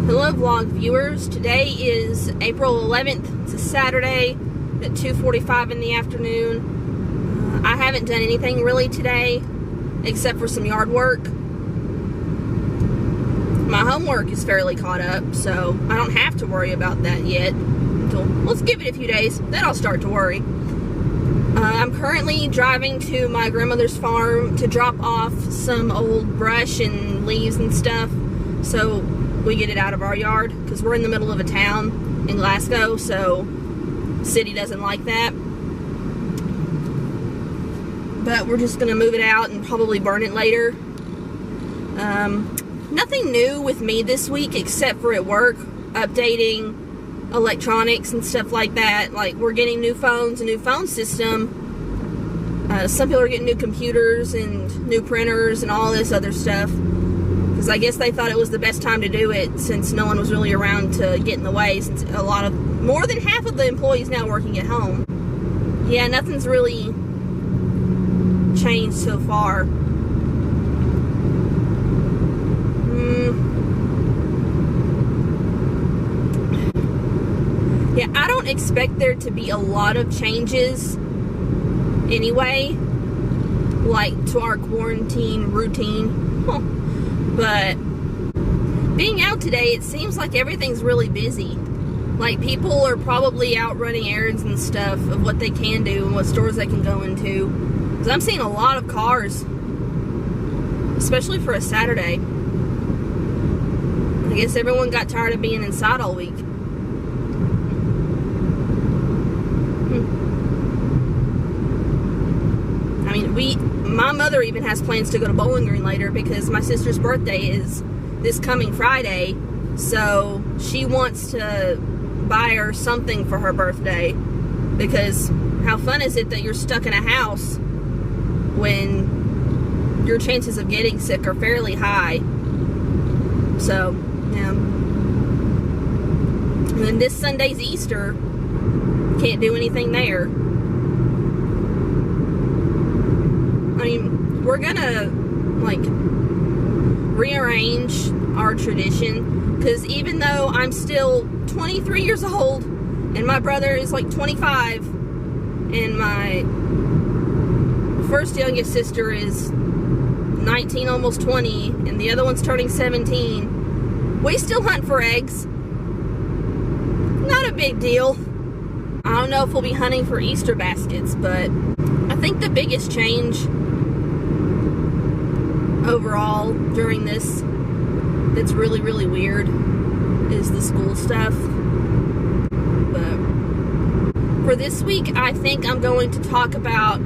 Hello vlog viewers, today is April 11th, it's a Saturday at 2:45 in the afternoon. I haven't done anything really today except for some yard work. My homework is fairly caught up, so I don't have to worry about that yet. Let's give it a few days, then I'll start to worry. I'm currently driving to my grandmother's farm to drop off some old brush and leaves and stuff so we get it out of our yard, because we're in the middle of a town in Glasgow, so the city doesn't like that. But we're just gonna move it out and probably burn it later. Nothing new with me this week except for at work, updating electronics and stuff like that. Like, we're getting new phones, a new phone system. Some people are getting new computers and new printers and all this other stuff, because I guess they thought it was the best time to do it since no one was really around to get in the way, since more than half of the employees now working at home. Yeah, nothing's really changed so far. Yeah, I don't expect there to be a lot of changes anyway, like to our quarantine routine. But being out today, it seems like everything's really busy. Like, people are probably out running errands and stuff of what they can do and what stores they can go into. Because I'm seeing a lot of cars, especially for a Saturday. I guess everyone got tired of being inside all week. I mean, my mother even has plans to go to Bowling Green later, because my sister's birthday is this coming Friday, so she wants to buy her something for her birthday, because how fun is it that you're stuck in a house when your chances of getting sick are fairly high? So, yeah. And then this Sunday's Easter, can't do anything there. I mean, we're gonna, like, rearrange our tradition, because even though I'm still 23 years old, and my brother is like 25, and my first youngest sister is 19, almost 20, and the other one's turning 17, we still hunt for eggs. Not a big deal. I don't know if we'll be hunting for Easter baskets, but I think the biggest change overall during this that's really, really weird is the school stuff. But for this week, I think I'm going to talk about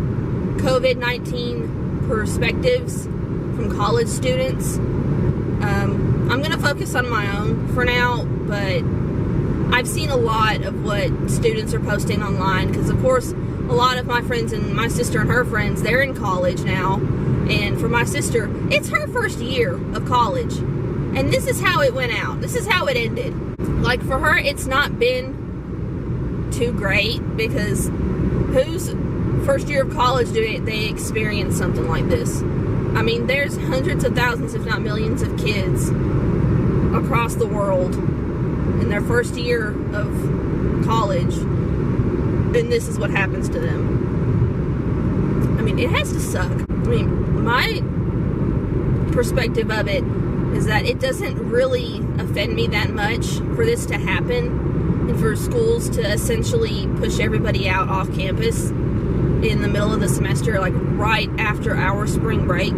COVID-19 perspectives from college students. I'm going to focus on my own for now, but I've seen a lot of what students are posting online, because of course a lot of my friends and my sister and her friends, they're in college now. And for my sister, it's her first year of college, and this is how it went out. This is how it ended. Like, for her, it's not been too great, because whose first year of college do they experience something like this? I mean, there's hundreds of thousands, if not millions, of kids across the world in their first year of college, and this is what happens to them. I mean, it has to suck. I mean, my perspective of it is that it doesn't really offend me that much for this to happen, and for schools to essentially push everybody out off campus in the middle of the semester, like right after our spring break.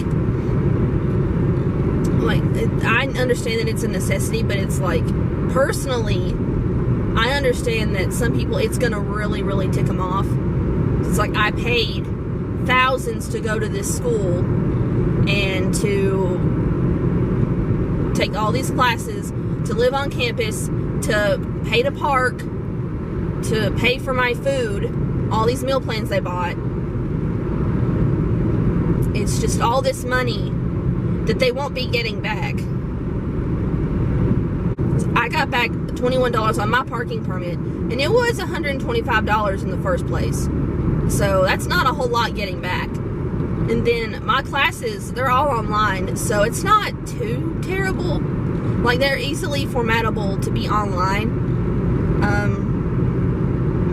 Like, I understand that it's a necessity, but it's like, personally, I understand that some people, it's gonna really, really tick them off. It's like, I paid thousands to go to this school and to take all these classes, to live on campus, to pay to park, to pay for my food, all these meal plans they bought. It's just all this money that they won't be getting back. I got back $21 on my parking permit, and it was $125 in the first place. So that's not a whole lot getting back. And then my classes, they're all online, so it's not too terrible. Like, they're easily formatable to be online.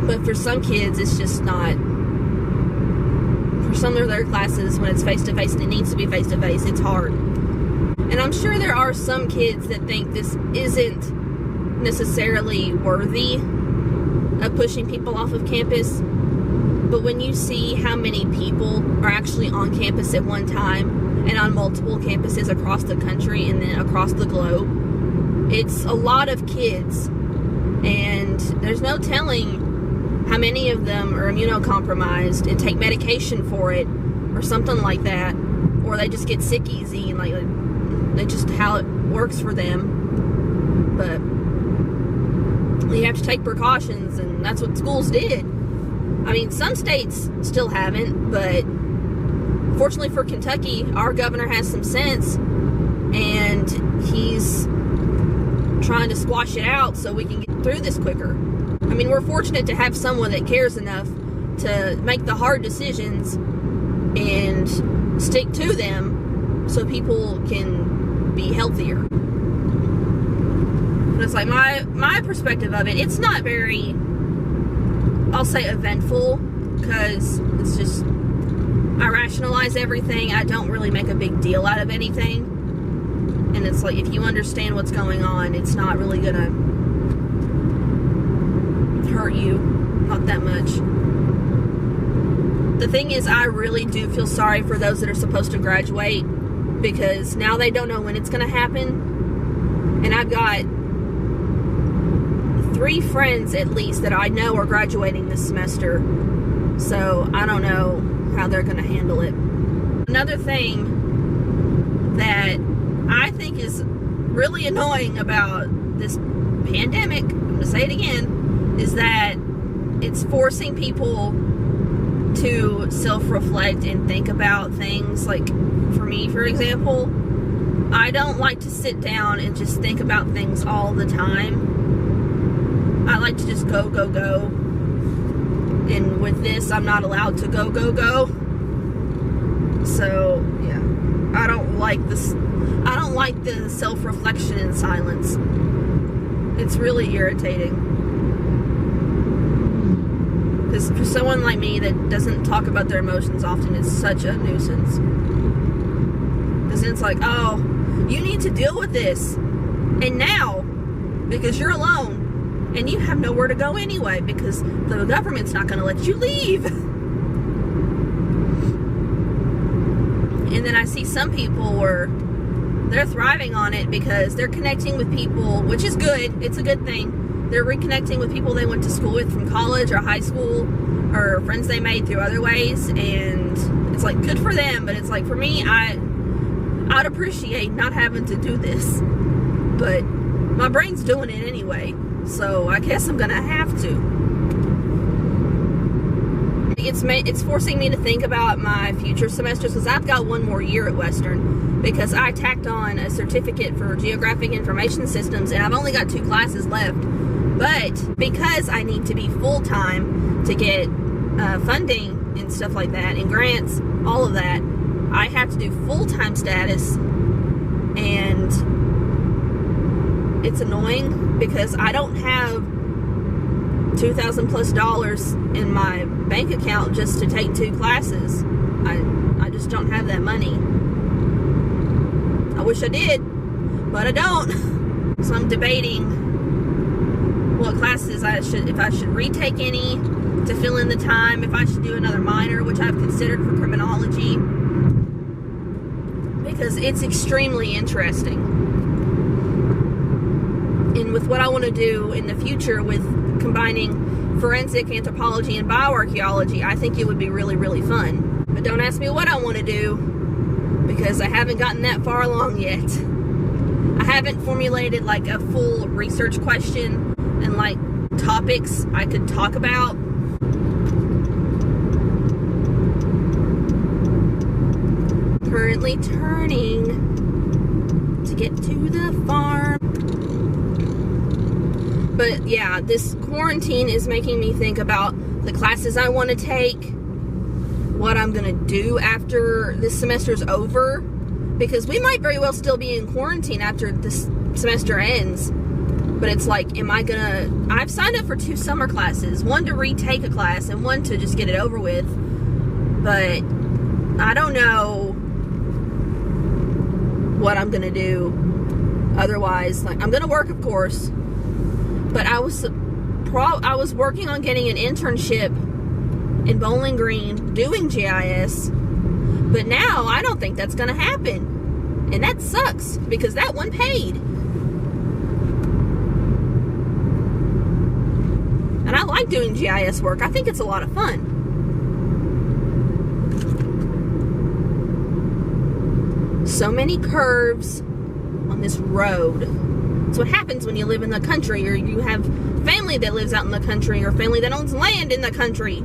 But for some kids, it's just not. For some of their classes, when it's face-to-face and it needs to be face-to-face, it's hard. And I'm sure there are some kids that think this isn't necessarily worthy of pushing people off of campus. But when you see how many people are actually on campus at one time and on multiple campuses across the country and then across the globe, it's a lot of kids. And there's no telling how many of them are immunocompromised and take medication for it or something like that. Or they just get sick easy and like that's just how it works for them. But you have to take precautions, and that's what schools did. I mean, some states still haven't, but fortunately for Kentucky, our governor has some sense, and he's trying to squash it out so we can get through this quicker. I mean, we're fortunate to have someone that cares enough to make the hard decisions and stick to them so people can be healthier. But it's like my perspective of it, it's not very, I'll say, eventful, because it's just, I rationalize everything. I don't really make a big deal out of anything. And it's like, if you understand what's going on, it's not really gonna hurt you, not that much. The thing is, I really do feel sorry for those that are supposed to graduate, because now they don't know when it's gonna happen. And I've got 3 friends at least that I know are graduating this semester, so I don't know how they're going to handle it. Another thing that I think is really annoying about this pandemic, I'm going to say it again, is that it's forcing people to self-reflect and think about things. Like, for me, for example, I don't like to sit down and just think about things all the time. I like to just go, go, go. And with this, I'm not allowed to go, go, go. So, yeah. I don't like this. I don't like the self-reflection in silence. It's really irritating. Because for someone like me that doesn't talk about their emotions often, it's such a nuisance. Because it's like, oh, you need to deal with this. And now, because you're alone. And you have nowhere to go anyway, because the government's not going to let you leave. And then I see some people where they're thriving on it because they're connecting with people, which is good. It's a good thing. They're reconnecting with people they went to school with from college or high school, or friends they made through other ways. And it's like, good for them. But it's like, for me, I'd appreciate not having to do this. But my brain's doing it anyway. So I guess I'm gonna have to. It's forcing me to think about my future semesters, because I've got one more year at Western, because I tacked on a certificate for Geographic Information Systems, and I've only got 2 classes left. But because I need to be full-time to get funding and stuff like that, and grants, all of that, I have to do full-time status, and it's annoying because I don't have $2,000 plus in my bank account just to take 2 classes. I just don't have that money. I wish I did, but I don't. So I'm debating what classes if I should retake any to fill in the time, if I should do another minor, which I've considered for criminology, because it's extremely interesting. And with what I want to do in the future with combining forensic anthropology and bioarchaeology, I think it would be really, really fun. But don't ask me what I want to do, because I haven't gotten that far along yet. I haven't formulated like a full research question and like topics I could talk about. Currently turning to get to the farm. But yeah, this quarantine is making me think about the classes I want to take, what I'm going to do after this semester's over, Because we might very well still be in quarantine after this semester ends. But it's like, I've signed up for 2 summer classes. One to retake a class and one to just get it over with. But I don't know what I'm gonna do otherwise. Like, I'm gonna work, of course. But I was working on getting an internship in Bowling Green doing GIS. But now I don't think that's gonna happen. And that sucks because that one paid. And I like doing GIS work. I think it's a lot of fun. So many curves on this road. It's what happens when you live in the country, or you have family that lives out in the country, or family that owns land in the country.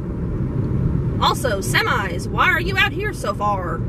Also, semis. Why are you out here so far?